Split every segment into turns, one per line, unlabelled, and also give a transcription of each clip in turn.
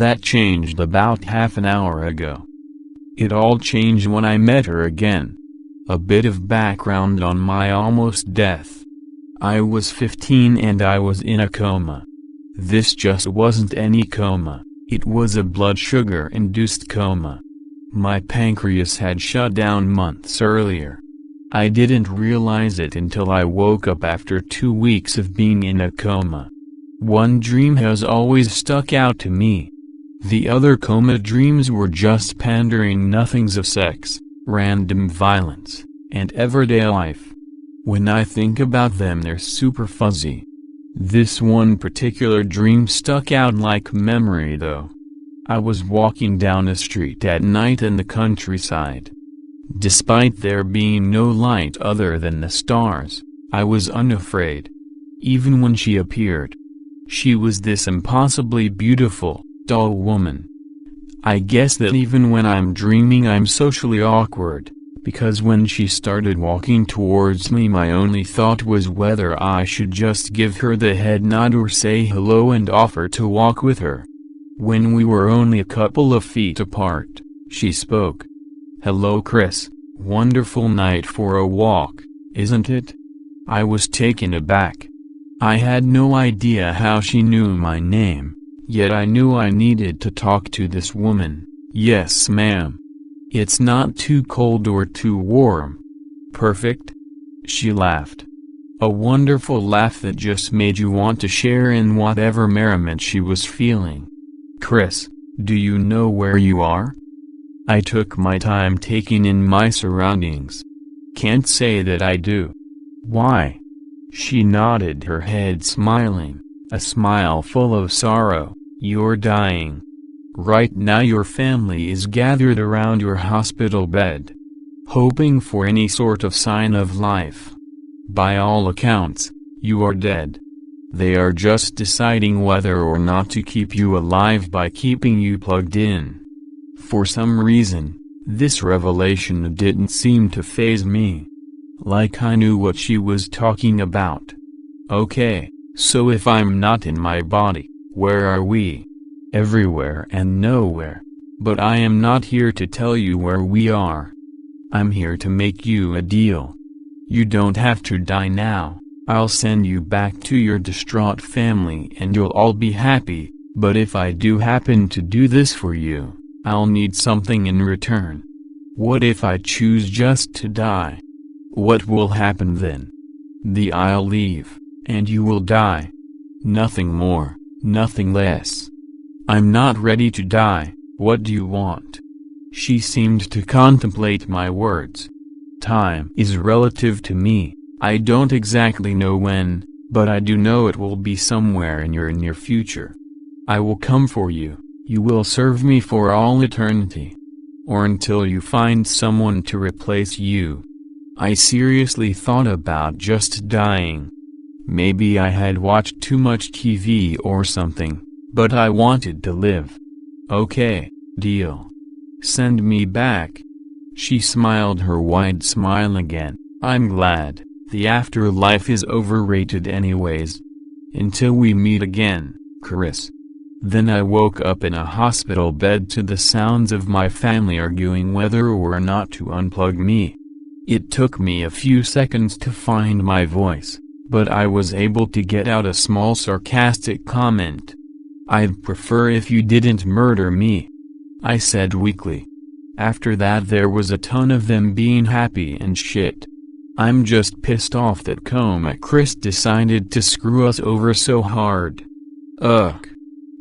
That changed about half an hour ago. It all changed when I met her again. A bit of background on my almost death. I was 15 and I was in a coma. This just wasn't any coma, it was a blood sugar-induced coma. My pancreas had shut down months earlier. I didn't realize it until I woke up after 2 weeks of being in a coma. One dream has always stuck out to me. The other coma dreams were just pandering nothings of sex, random violence, and everyday life. When I think about them they're super fuzzy. This one particular dream stuck out like memory though. I was walking down a street at night in the countryside. Despite there being no light other than the stars, I was unafraid. Even when she appeared. She was this impossibly beautiful, tall woman. I guess that even when I'm dreaming I'm socially awkward, because when she started walking towards me my only thought was whether I should just give her the head nod or say hello and offer to walk with her. When we were only a couple of feet apart, she spoke. "Hello Chris, wonderful night for a walk, isn't it?" I was taken aback. I had no idea how she knew my name, yet I knew I needed to talk to this woman. "Yes ma'am. It's not too cold or too warm." "Perfect?" She laughed. A wonderful laugh that just made you want to share in whatever merriment she was feeling. "Chris, do you know where you are?" I took my time taking in my surroundings. "Can't say that I do." "Why?" She nodded her head smiling, a smile full of sorrow. "You're dying. Right now your family is gathered around your hospital bed, hoping for any sort of sign of life. By all accounts, you are dead. They are just deciding whether or not to keep you alive by keeping you plugged in." For some reason, this revelation didn't seem to faze me. Like I knew what she was talking about. "Okay, so if I'm not in my body, where are we?" "Everywhere and nowhere. But I am not here to tell you where we are. I'm here to make you a deal. You don't have to die now. I'll send you back to your distraught family and you'll all be happy, but if I do happen to do this for you, I'll need something in return. What if I choose just to die? What will happen then? I'll leave, and you will die. Nothing more, nothing less. I'm not ready to die, what do you want?" She seemed to contemplate my words. "Time is relative to me. I don't exactly know when, but I do know it will be somewhere in your near future. I will come for you, you will serve me for all eternity. Or until you find someone to replace you." I seriously thought about just dying. Maybe I had watched too much TV or something, but I wanted to live. "Okay, deal. Send me back." She smiled her wide smile again. "I'm glad. The afterlife is overrated anyways. Until we meet again, Chris." Then I woke up in a hospital bed to the sounds of my family arguing whether or not to unplug me. It took me a few seconds to find my voice, but I was able to get out a small sarcastic comment. "I'd prefer if you didn't murder me," I said weakly. After that there was a ton of them being happy and shit. I'm just pissed off that Coma Chris decided to screw us over so hard. Ugh.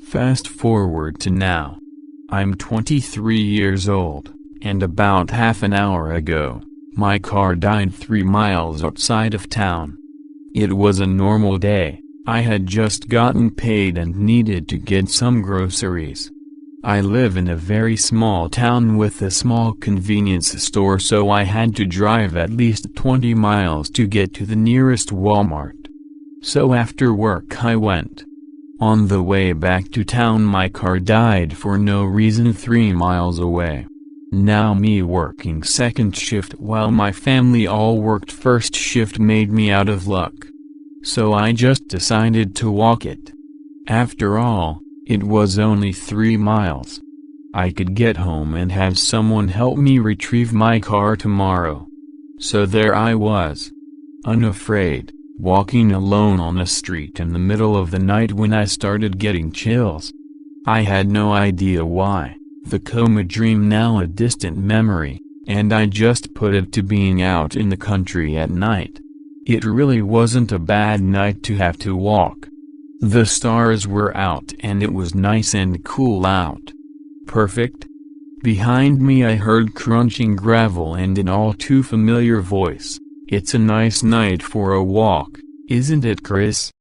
Fast forward to now. I'm 23 years old, and about half an hour ago, my car died 3 miles outside of town. It was a normal day. I had just gotten paid and needed to get some groceries. I live in a very small town with a small convenience store, so I had to drive at least 20 miles to get to the nearest Walmart. So after work I went. On the way back to town my car died for no reason 3 miles away. Now me working second shift while my family all worked first shift made me out of luck. So I just decided to walk it. After all, It was only 3 miles. I could get home and have someone help me retrieve my car tomorrow. So there I was, unafraid, walking alone on the street in the middle of the night when I started getting chills. I had no idea why, the coma dream now a distant memory, and I just put it to being out in the country at night. It really wasn't a bad night to have to walk. The stars were out and it was nice and cool out. Perfect? Behind me I heard crunching gravel and an all too familiar voice, "It's a nice night for a walk, isn't it, Chris?"